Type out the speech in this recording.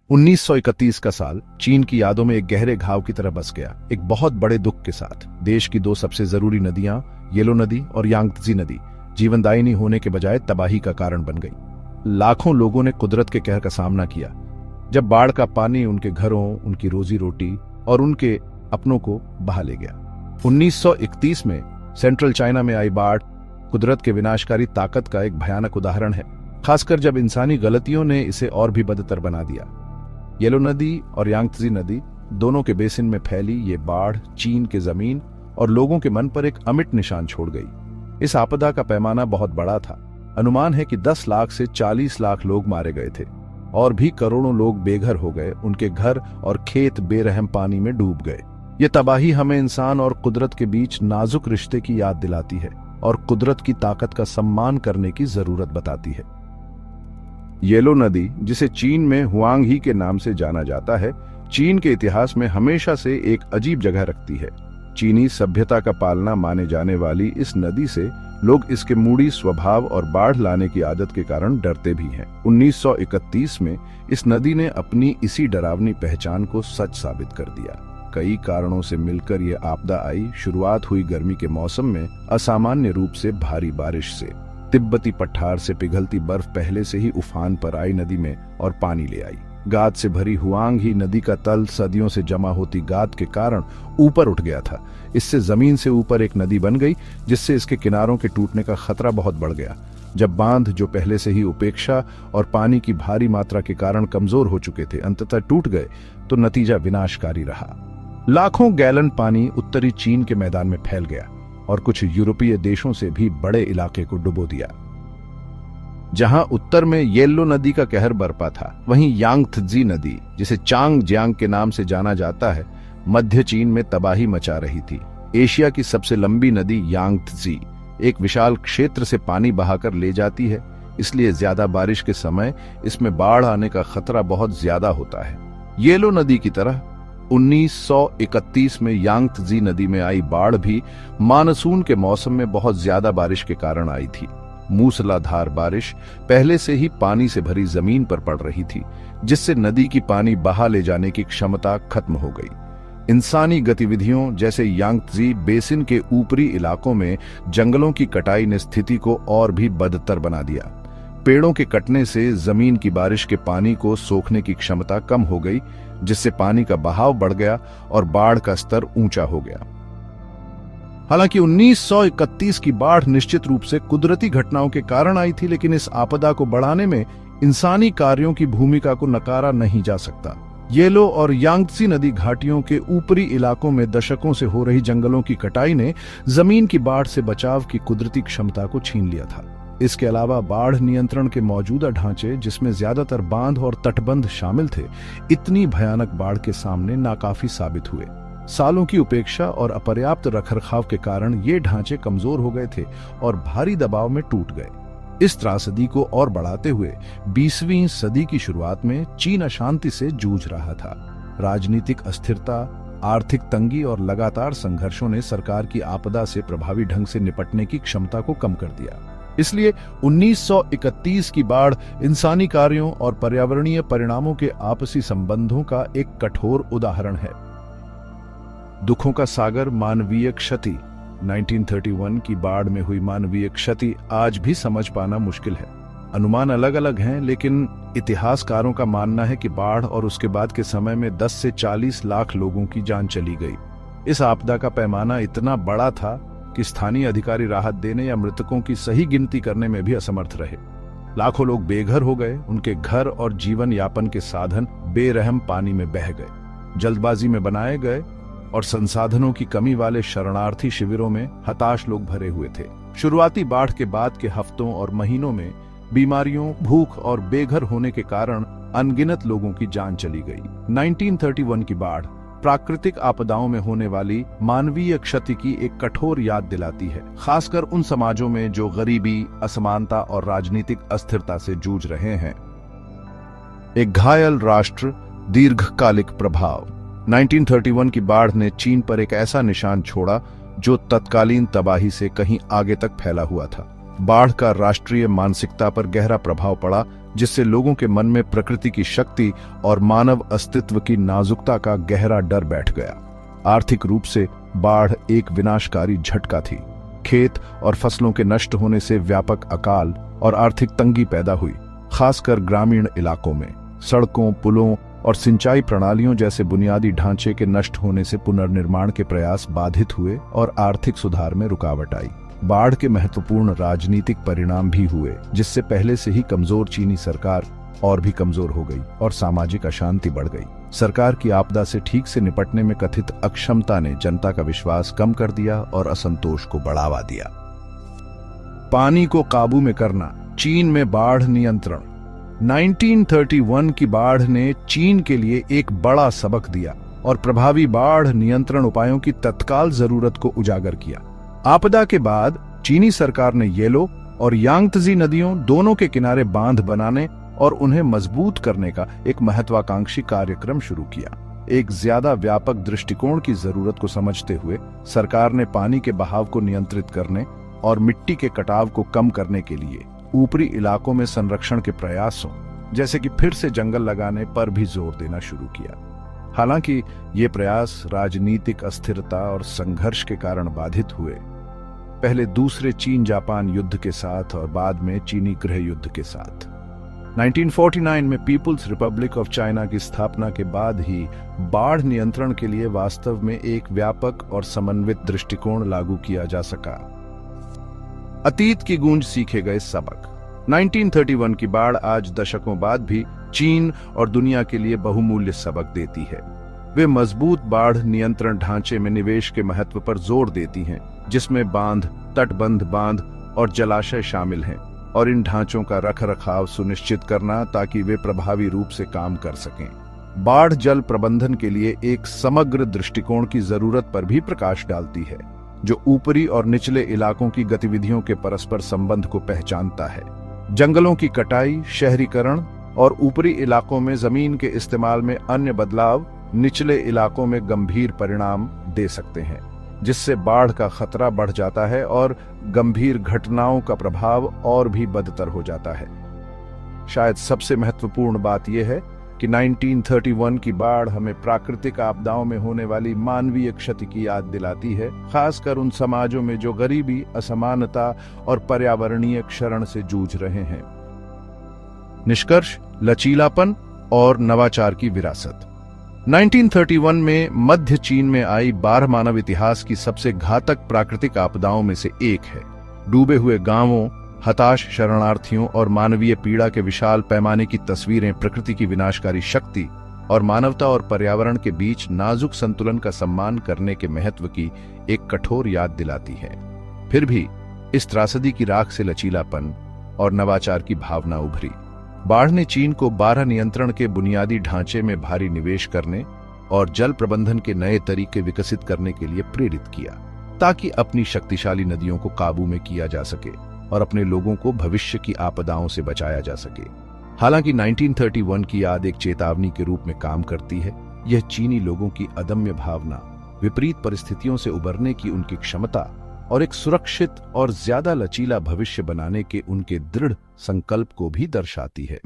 1931 का साल चीन की यादों में एक गहरे घाव की तरह बस गया, एक बहुत बड़े दुख के साथ। देश की दो सबसे जरूरी नदियां, येलो नदी और यांगत्जी नदी, जीवनदायिनी होने के बजाय तबाही का कारण बन गई। लाखों लोगों ने कुदरत के कहर का सामना किया जब बाढ़ का पानी उनके घरों, उनकी रोजी रोटी और उनके अपनों को बहा ले गया। 1931 में सेंट्रल चाइना में आई बाढ़ कुदरत के विनाशकारी ताकत का एक भयानक उदाहरण है, खासकर जब इंसानी गलतियों ने इसे और भी बदतर बना दिया। येलो नदी और यांगत्जी नदी दोनों के बेसिन में फैली ये बाढ़ चीन के जमीन और लोगों के मन पर एक अमिट निशान छोड़ गई। इस आपदा का पैमाना बहुत बड़ा था। अनुमान है कि 10 लाख से 40 लाख लोग मारे गए थे और भी करोड़ों लोग बेघर हो गए, उनके घर और खेत बेरहम पानी में डूब गए। ये तबाही हमें इंसान और कुदरत के बीच नाजुक रिश्ते की याद दिलाती है और कुदरत की ताकत का सम्मान करने की जरूरत बताती है। येलो नदी, जिसे चीन में हुआंग ही के नाम से जाना जाता है, चीन के इतिहास में हमेशा से एक अजीब जगह रखती है। चीनी सभ्यता का पालना माने जाने वाली इस नदी से लोग इसके मूढ़ी स्वभाव और बाढ़ लाने की आदत के कारण डरते भी हैं। 1931 में इस नदी ने अपनी इसी डरावनी पहचान को सच साबित कर दिया। कई कारणों से मिलकर यह आपदा आई। शुरुआत हुई गर्मी के मौसम में असामान्य रूप से भारी बारिश से। तिब्बती पठार से पिघलती बर्फ पहले से ही उफान पर आई नदी में और पानी ले आई। गाद से भरी हुआंग ही नदी का तल सदियों से जमा होती गाद के कारण ऊपर उठ गया था। इससे जमीन से ऊपर एक नदी बन गई, जिससे इसके किनारों के टूटने का खतरा बहुत बढ़ गया। जब बांध, जो पहले से ही उपेक्षा और पानी की भारी मात्रा के कारण कमजोर हो चुके थे, अंततः टूट गए, तो नतीजा विनाशकारी रहा। लाखों गैलन पानी उत्तरी चीन के मैदान में फैल गया और कुछ यूरोपीय देशों से भी बड़े इलाके को डुबो दिया। जहां उत्तर में येलो नदी का कहर बरपा था, वहीं यांगत्जी नदी, जिसे चांग जियांग के नाम से जाना जाता है, मध्य चीन में तबाही मचा रही थी। एशिया की सबसे लंबी नदी यांगत्जी एक विशाल क्षेत्र से पानी बहाकर ले जाती है, इसलिए ज्यादा बारिश के समय इसमें बाढ़ आने का खतरा बहुत ज्यादा होता है। येलो नदी की तरह 1931 में यांगत्जी नदी में आई बाढ़ भी मानसून के मौसम में बहुत ज्यादा बारिश के कारण आई थी। मूसलाधार बारिश पहले से ही पानी से भरी जमीन पर पड़ रही थी, जिससे नदी की पानी बहा ले जाने की क्षमता खत्म हो गई। इंसानी गतिविधियों जैसे यांगत्जी बेसिन के ऊपरी इलाकों में जंगलों की कटाई ने स्थिति को और भी बदतर बना दिया। पेड़ों के कटने से जमीन की बारिश के पानी को सोखने की क्षमता कम हो गई, जिससे पानी का बहाव बढ़ गया और बाढ़ का स्तर ऊंचा हो गया। हालांकि 1931 की बाढ़ निश्चित रूप से कुदरती घटनाओं के कारण आई थी, लेकिन इस आपदा को बढ़ाने में इंसानी कार्यों की भूमिका को नकारा नहीं जा सकता। येलो और यांगत्जी नदी घाटियों के ऊपरी इलाकों में दशकों से हो रही जंगलों की कटाई ने जमीन की बाढ़ से बचाव की कुदरती क्षमता को छीन लिया था। इसके अलावा बाढ़ नियंत्रण के मौजूदा ढांचे, जिसमें ज्यादातर बांध और तटबंध शामिल थे, इतनी भयानक बाढ़ के सामने नाकाफी साबित हुए। सालों की उपेक्षा और अपर्याप्त रखरखाव के कारण ये ढांचे कमजोर हो गए थे और भारी दबाव में टूट गए। इस त्रासदी को और बढ़ाते हुए 20वीं सदी की शुरुआत में चीन अशांति से जूझ रहा था। राजनीतिक अस्थिरता, आर्थिक तंगी और लगातार संघर्षों ने सरकार की आपदा से प्रभावी ढंग से निपटने की क्षमता को कम कर दिया। इसलिए 1931 की बाढ़ इंसानी कार्यों और पर्यावरणीय परिणामों के आपसी संबंधों का एक कठोर उदाहरण है। दुखों का सागर, मानवीय क्षति। 1931 की बाढ़ में हुई मानवीय क्षति आज भी समझ पाना मुश्किल है। अनुमान अलग अलग हैं, लेकिन इतिहासकारों का मानना है कि बाढ़ और उसके बाद के समय में 10 से 40 लाख लोगों की जान चली गई। इस आपदा का पैमाना इतना बड़ा था कि स्थानीय अधिकारी राहत देने या मृतकों की सही गिनती करने में भी असमर्थ रहे। लाखों लोग बेघर हो गए, उनके घर और जीवन यापन के साधन बेरहम पानी में बह गए। जल्दबाजी में बनाए गए और संसाधनों की कमी वाले शरणार्थी शिविरों में हताश लोग भरे हुए थे। शुरुआती बाढ़ के बाद के हफ्तों और महीनों में बीमारियों, भूख और बेघर होने के कारण अनगिनत लोगों की जान चली गई। 1931 की बाढ़ प्राकृतिक आपदाओं में होने वाली मानवीय क्षति की एक कठोर याद दिलाती है, खासकर उन समाजों में जो गरीबी, असमानता और राजनीतिक अस्थिरता से जूझ रहे हैं। एक घायल राष्ट्र, दीर्घकालिक प्रभाव। 1931 की बाढ़ ने चीन पर एक ऐसा निशान छोड़ा जो तत्कालीन तबाही से कहीं आगे तक फैला हुआ था। बाढ़ का राष्ट्रीय मानसिकता पर गहरा प्रभाव पड़ा, जिससे लोगों के मन में प्रकृति की शक्ति और मानव अस्तित्व की नाजुकता का गहरा डर बैठ गया। आर्थिक रूप से बाढ़ एक विनाशकारी झटका थी। खेत और फसलों के नष्ट होने से व्यापक अकाल और आर्थिक तंगी पैदा हुई। खासकर ग्रामीण इलाकों में सड़कों, पुलों और सिंचाई प्रणालियों जैसे बुनियादी ढांचे के नष्ट होने से पुनर्निर्माण के प्रयास बाधित हुए और आर्थिक सुधार में रुकावट आई। बाढ़ के महत्वपूर्ण राजनीतिक परिणाम भी हुए, जिससे पहले से ही कमजोर चीनी सरकार और भी कमजोर हो गई और सामाजिक अशांति बढ़ गई। सरकार की आपदा से ठीक से निपटने में कथित अक्षमता ने जनता का विश्वास कम कर दिया और असंतोष को बढ़ावा दिया। पानी को काबू में करना, चीन में बाढ़ नियंत्रण। 1931 की बाढ़ ने चीन के लिए एक बड़ा सबक दिया और प्रभावी बाढ़ नियंत्रण उपायों की तत्काल जरूरत को उजागर किया। आपदा के बाद चीनी सरकार ने येलो और यांगत्जी नदियों दोनों के किनारे बांध बनाने और उन्हें मजबूत करने का एक महत्वाकांक्षी कार्यक्रम शुरू किया। एक ज्यादा व्यापक दृष्टिकोण की जरूरत को समझते हुए सरकार ने पानी के बहाव को नियंत्रित करने और मिट्टी के कटाव को कम करने के लिए ऊपरी इलाकों में संरक्षण के प्रयासों, जैसे कि फिर से जंगल लगाने पर भी जोर देना शुरू किया। हालांकि ये प्रयास राजनीतिक अस्थिरता और संघर्ष के कारण बाधित हुए, पहले दूसरे चीन जापान युद्ध के साथ और बाद में चीनी गृह युद्ध के साथ। 1949 में पीपुल्स रिपब्लिक ऑफ चाइना की स्थापना के बाद ही बाढ़ नियंत्रण के लिए वास्तव में एक व्यापक और समन्वित दृष्टिकोण लागू किया जा सका। अतीत की गूंज सीखे गए सबक। 1931 की बाढ़ आज दशकों बाद भी चीन और दुनिया के लिए बहुमूल्य सबक देती है। वे मजबूत बाढ़ नियंत्रण ढांचे में निवेश के महत्व पर जोर देती हैं, जिसमें बांध, तटबंध बांध और जलाशय शामिल हैं, और इन ढांचों का रखरखाव सुनिश्चित करना ताकि वे प्रभावी रूप से काम कर सकें। बाढ़ जल प्रबंधन के लिए एक समग्र दृष्टिकोण की जरूरत पर भी प्रकाश डालती है, जो ऊपरी और निचले इलाकों की गतिविधियों के परस्पर संबंध को पहचानता है। जंगलों की कटाई, शहरीकरण और ऊपरी इलाकों में जमीन के इस्तेमाल में अन्य बदलाव निचले इलाकों में गंभीर परिणाम दे सकते हैं, जिससे बाढ़ का खतरा बढ़ जाता है और गंभीर घटनाओं का प्रभाव और भी बदतर हो जाता है। शायद सबसे महत्वपूर्ण बात यह है कि 1931 की बाढ़ हमें प्राकृतिक आपदाओं में होने वाली मानवीय क्षति की याद दिलाती है, खासकर उन समाजों में जो गरीबी, असमानता और पर्यावरणीय क्षरण से जूझ रहे हैं। निष्कर्ष, लचीलापन और नवाचार की विरासत। 1931 में मध्य चीन में आई बाढ़ मानव इतिहास की सबसे घातक प्राकृतिक आपदाओं में से एक है। डूबे हुए गांवों, हताश शरणार्थियों और मानवीय पीड़ा के विशाल पैमाने की तस्वीरें प्रकृति की विनाशकारी शक्ति और मानवता और पर्यावरण के बीच नाजुक संतुलन का सम्मान करने के महत्व की एक कठोर याद दिलाती है। फिर भी इस त्रासदी की राख से लचीलापन और नवाचार की भावना उभरी। बाढ़ ने चीन को बाढ़ नियंत्रण के बुनियादी ढांचे में भारी निवेश करने और जल प्रबंधन के नए तरीके विकसित करने के लिए प्रेरित किया, ताकि अपनी शक्तिशाली नदियों को काबू में किया जा सके और अपने लोगों को भविष्य की आपदाओं से बचाया जा सके। हालांकि 1931 की याद एक चेतावनी के रूप में काम करती है। यह चीनी लोगों की अदम्य भावना, विपरीत परिस्थितियों से उबरने की उनकी क्षमता और एक सुरक्षित और ज्यादा लचीला भविष्य बनाने के उनके दृढ़ संकल्प को भी दर्शाती है।